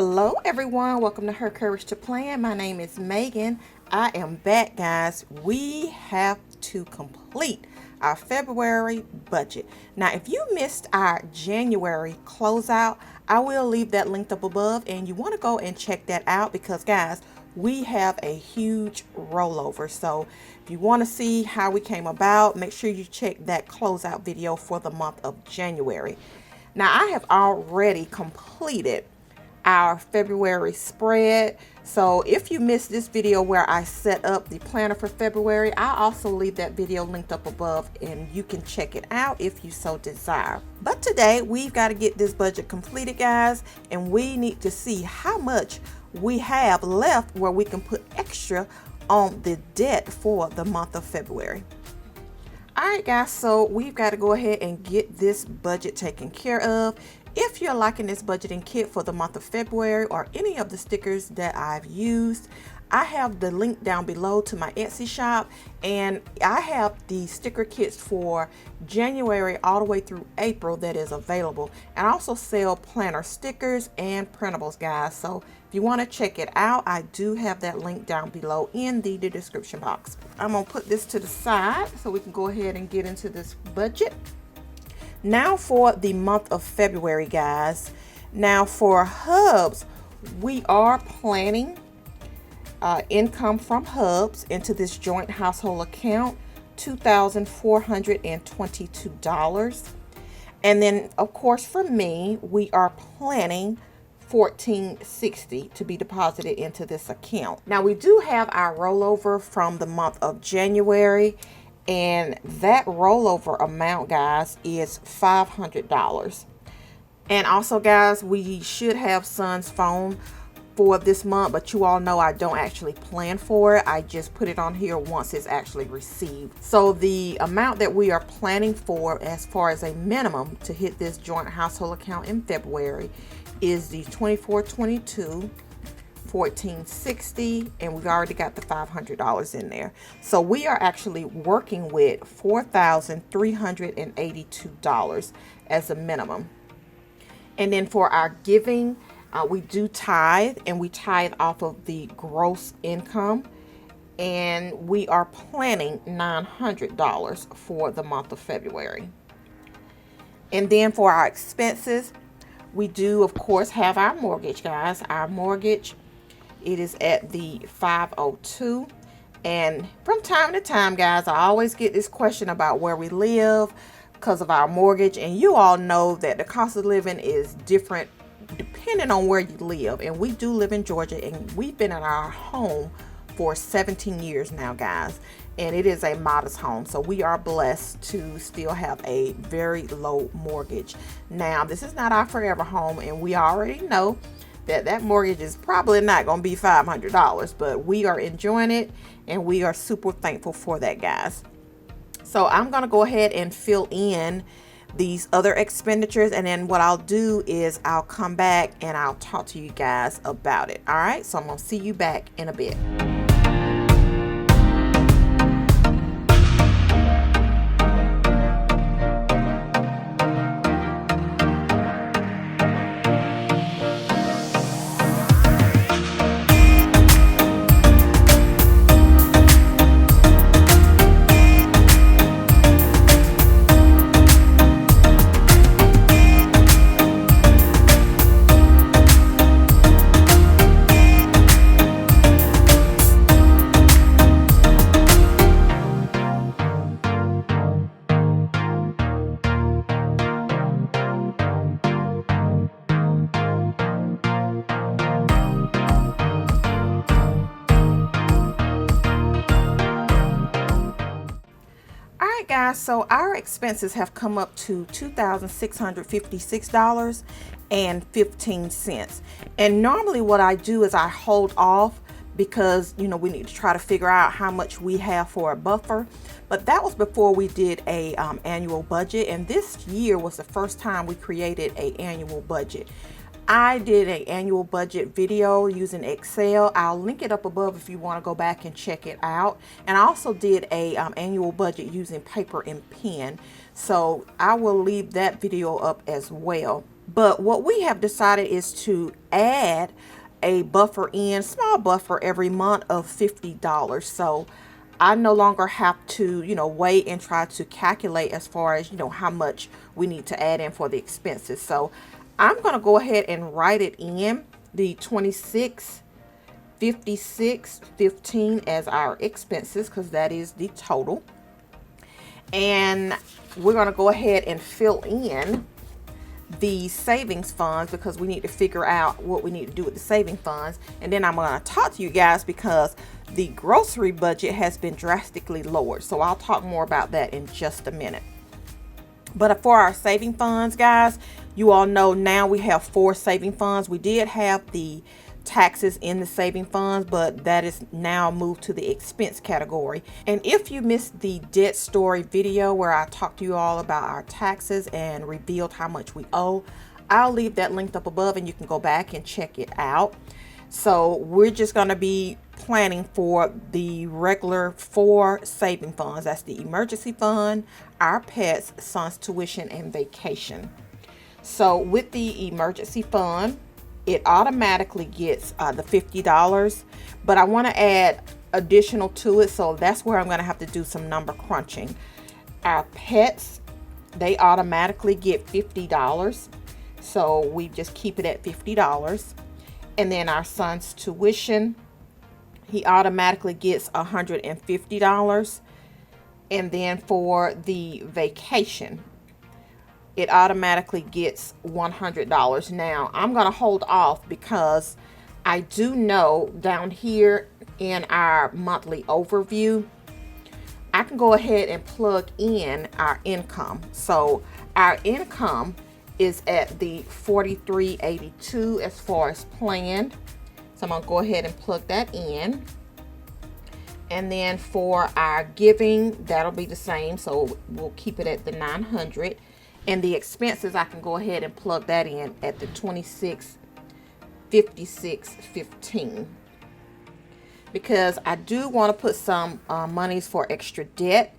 Hello everyone, welcome to Her Courage to Plan. My name is Megan. I am back, guys. We have to complete our February budget. Now, if you missed our January closeout, I will leave that linked up above and you want to go and check that out because, guys, we have a huge rollover. So if you want to see how we came about, make sure you check that closeout video for the month of January. Now, I have already completed our February spread. So if you missed this video where I set up the planner for February, I'll also leave that video linked up above and you can check it out if you so desire. But today we've got to get this budget completed, guys, and we need to see how much we have left where we can put extra on the debt for the month of February. Alright guys, so we've got to go ahead and get this budget taken care of. If you're liking this budgeting kit for the month of February or any of the stickers that I've used, I have the link down below to my Etsy shop, and I have the sticker kits for January all the way through April that is available. And I also sell planner stickers and printables, guys. So if you want to check it out, I do have that link down below in the description box. I'm going to put this to the side so we can go ahead and get into this budget. Now for the month of February, guys. Now for hubs, we are planning income from hubs into this joint household account, $2,422. And then, of course, for me, we are planning $1,460 to be deposited into this account. Now, we do have our rollover from the month of January, and that rollover amount, guys, is $500. And also, guys, we should have Son's phone for this month, but you all know I don't actually plan for it. I just put it on here once it's actually received. So the amount that we are planning for as far as a minimum to hit this joint household account in February is the $2,422, $1,460, and we've already got the $500 in there. So we are actually working with $4,382 as a minimum. And then for our giving, we do tithe, and we tithe off of the gross income, and we are planning $900 for the month of February. And then for our expenses, we do, of course, have our mortgage, guys. Our mortgage, it is at the 502. And from time to time, guys, I always get this question about where we live because of our mortgage. And you all know that the cost of living is different depending on where you live. And we do live in Georgia, and we've been in our home for 17 years now, guys. And it is a modest home, so we are blessed to still have a very low mortgage. Now, this is not our forever home, and we already know that that mortgage is probably not going to be $500, but we are enjoying it, and we are super thankful for that, guys. So I'm going to go ahead and fill in these other expenditures, and then what I'll do is I'll come back and I'll talk to you guys about it. All right, so I'm going to see you back in a bit. Guys, so our expenses have come up to $2,656.15. And normally what I do is I hold off because, you know, we need to try to figure out how much we have for a buffer. But that was before we did a annual budget, and this year was the first time we created a annual budget. I did an annual budget video using Excel. I'll link it up above if you want to go back and check it out. And I also did a annual budget using paper and pen. So I will leave that video up as well. But what we have decided is to add a buffer in, small buffer every month of $50. So I no longer have to, wait and try to calculate as far as, how much we need to add in for the expenses. So I'm going to go ahead and write it in, the 26, 56, 15 as our expenses, because that is the total. And we're going to go ahead and fill in the savings funds, because we need to figure out what we need to do with the saving funds. And then I'm going to talk to you guys because the grocery budget has been drastically lowered. So I'll talk more about that in just a minute. But for our saving funds, guys, you all know now we have 4 saving funds. We did have the taxes in the saving funds, but that is now moved to the expense category. And if you missed the debt story video where I talked to you all about our taxes and revealed how much we owe, I'll leave that linked up above and you can go back and check it out. So we're just going to be planning for the regular 4 saving funds. That's the emergency fund, our pets, son's tuition, and vacation. So with the emergency fund, it automatically gets the $50, but I want to add additional to it, so that's where I'm going to have to do some number crunching. Our pets, they automatically get $50, so we just keep it at $50. And then our son's tuition, he automatically gets $150. And then for the vacation, it automatically gets $100. Now, I'm going to hold off because I do know down here in our monthly overview, I can go ahead and plug in our income. So our income is at the $43.82 as far as planned. So I'm going to go ahead and plug that in. And then for our giving, that'll be the same. So we'll keep it at the $900. And the expenses, I can go ahead and plug that in at the $26, $56, $15. Because I do want to put some monies for extra debt.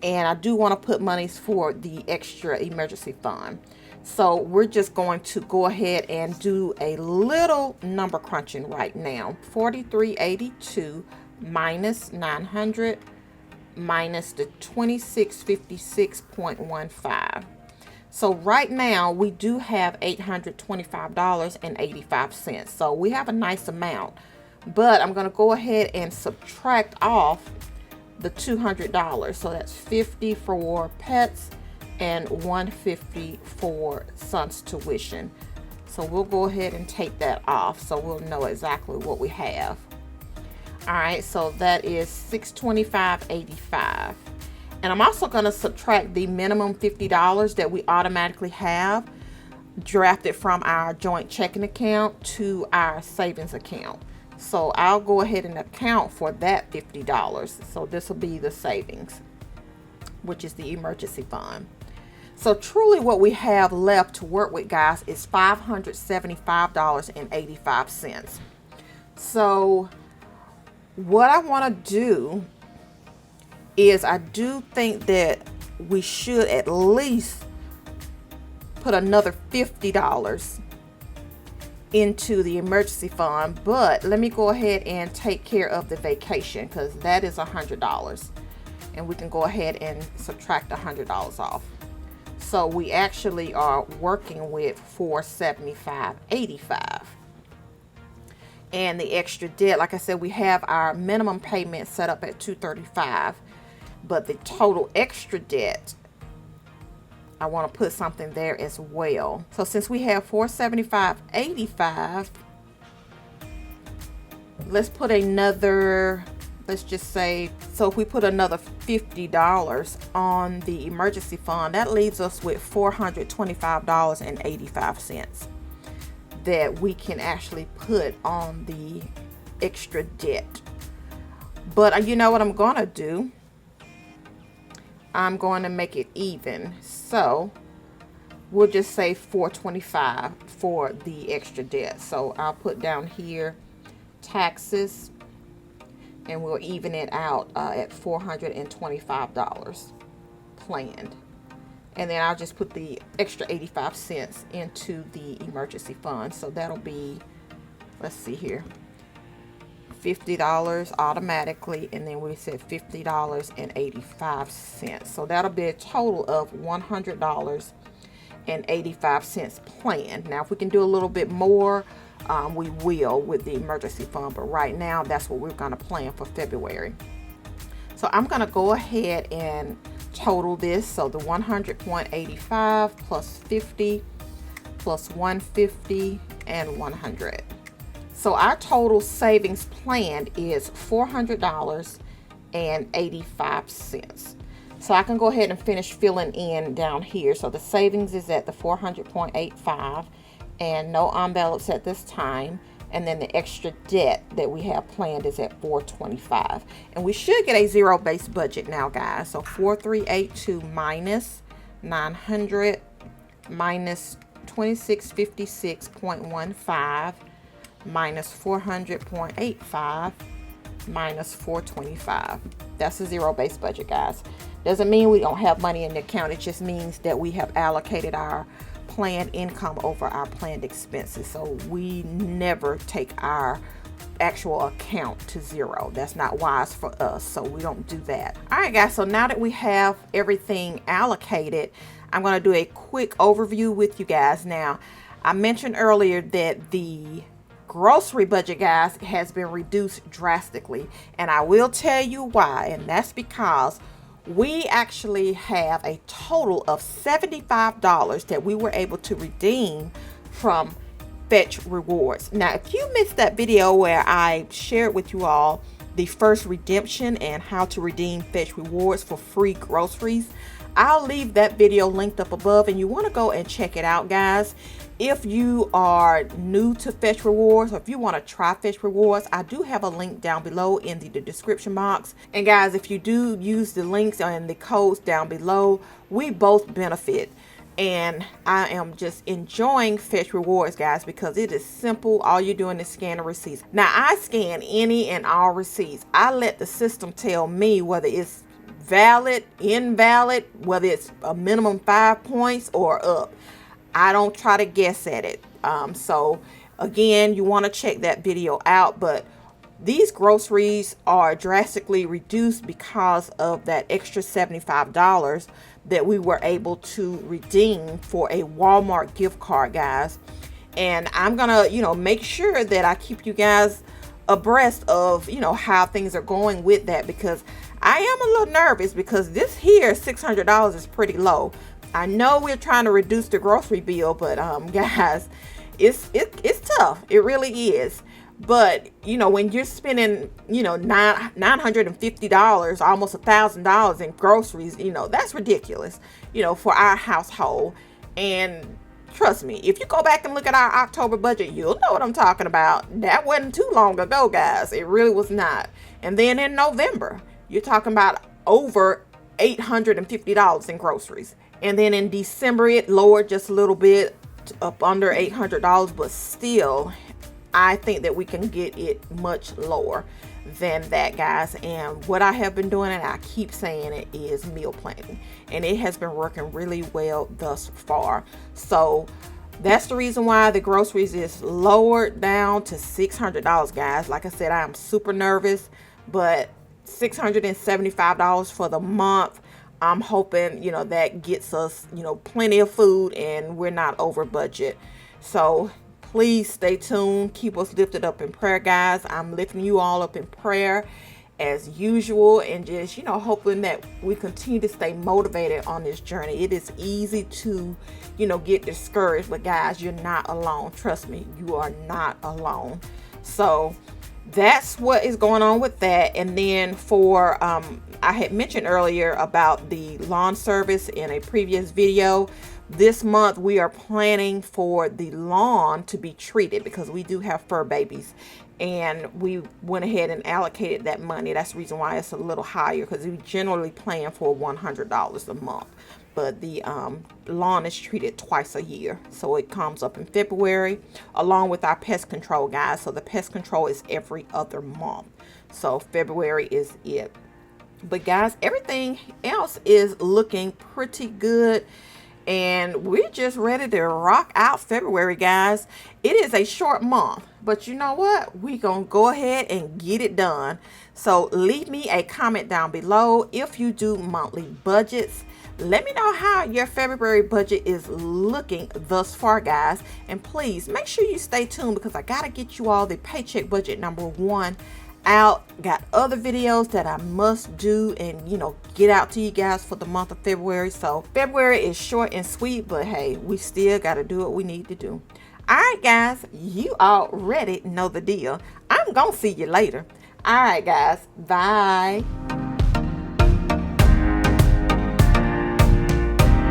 And I do want to put monies for the extra emergency fund. So we're just going to go ahead and do a little number crunching right now. $43.82 minus $900 minus the $2656.15. So right now we do have $825.85. So we have a nice amount, but I'm going to go ahead and subtract off the $200. So that's $50 for pets and $150 for son's tuition. So we'll go ahead and take that off so we'll know exactly what we have. All right, so that is $625.85. And I'm also going to subtract the minimum $50 that we automatically have drafted from our joint checking account to our savings account. So I'll go ahead and account for that $50. So this will be the savings, which is the emergency fund. So truly what we have left to work with, guys, is $575.85. So what I want to do is I do think that we should at least put another $50 into the emergency fund, but let me go ahead and take care of the vacation because that is $100, and we can go ahead and subtract $100 off. So we actually are working with $475.85. And the extra debt, like I said, we have our minimum payment set up at $235, but the total extra debt, I want to put something there as well. So since we have $475.85, let's put another, let's just say, so if we put another $50 on the emergency fund, that leaves us with $425.85 that we can actually put on the extra debt. But you know what I'm going to do? I'm going to make it even. So we'll just say $425 for the extra debt. So I'll put down here taxes, and we'll even it out at $425 planned. And then I'll just put the extra 85 cents into the emergency fund. So that'll be, let's see here, $50 automatically, and then we said $50.85. So that'll be a total of $100.85 planned. Now if we can do a little bit more, we will with the emergency fund, but right now that's what we're going to plan for February. So I'm going to go ahead and total this. So the 100.85 plus 50 plus 150 and 100. So our total savings planned is $400.85. So I can go ahead and finish filling in down here. So the savings is at the 400.85 and no envelopes at this time. And then the extra debt that we have planned is at 425. And we should get a zero-based budget now, guys. So 4382 minus 900 minus 2656.15 minus 400.85 minus 425. That's a zero-based budget, guys. Doesn't mean we don't have money in the account. It just means that we have allocated our planned income over our planned expenses. So we never take our actual account to zero. That's not wise for us, so we don't do that. All right, guys, so now that we have everything allocated, I'm going to do a quick overview with you guys. Now, I mentioned earlier that the grocery budget, guys, has been reduced drastically, and I will tell you why, and that's because we actually have a total of $75 that we were able to redeem from Fetch Rewards. Now, if you missed that video where I shared with you all the first redemption and how to redeem Fetch Rewards for free groceries, I'll leave that video linked up above, and you want to go and check it out, guys. If you are new to Fetch Rewards, or if you want to try Fetch Rewards, I do have a link down below in the description box. And guys, if you do use the links and the codes down below, we both benefit. And I am just enjoying Fetch Rewards, guys, because it is simple. All you're doing is scan the receipts. Now, I scan any and all receipts. I let the system tell me whether it's valid, invalid, whether it's a minimum 5 points or up. I don't try to guess at it. So again, you want to check that video out, but these groceries are drastically reduced because of that extra $75 that we were able to redeem for a Walmart gift card, guys. And I'm gonna, make sure that I keep you guys abreast of, how things are going with that, because I am a little nervous because this here $600 is pretty low. I know we're trying to reduce the grocery bill, but guys, it's tough. It really is. But when you're spending $950, almost $1,000 in groceries, that's ridiculous. For our household. And trust me, if you go back and look at our October budget, you'll know what I'm talking about. That wasn't too long ago, guys. It really was not. And then in November, you're talking about over $850 in groceries. And then in December, it lowered just a little bit, up under $800, but still, I think that we can get it much lower than that, guys. And what I have been doing, and I keep saying it, is meal planning. And it has been working really well thus far. So that's the reason why the groceries is lowered down to $600, guys. Like I said, I am super nervous, but $675 for the month. I'm hoping, that gets us, plenty of food and we're not over budget. So please stay tuned. Keep us lifted up in prayer, guys. I'm lifting you all up in prayer as usual, and just, hoping that we continue to stay motivated on this journey. It is easy to, get discouraged, but guys, you're not alone. Trust me, you are not alone. So that's what is going on with that. And then for I had mentioned earlier about the lawn service in a previous video. This month we are planning for the lawn to be treated because we do have fur babies, and we went ahead and allocated that money. That's the reason why it's a little higher, because we generally plan for $100 a month, but the lawn is treated twice a year. So it comes up in February along with our pest control, guys. So the pest control is every other month. So February is it. But guys, everything else is looking pretty good. And we're just ready to rock out February, guys. It is a short month, but you know what? We're going to go ahead and get it done. So leave me a comment down below if you do monthly budgets. Let me know how your February budget is looking thus far, guys. And please make sure you stay tuned because I got to get you all the paycheck budget #1 out. Got other videos that I must do and get out to you guys for the month of February. So February is short and sweet, but hey, we still got to do what we need to do. All right, guys, you already know the deal. I'm gonna see you later. All right, guys, bye.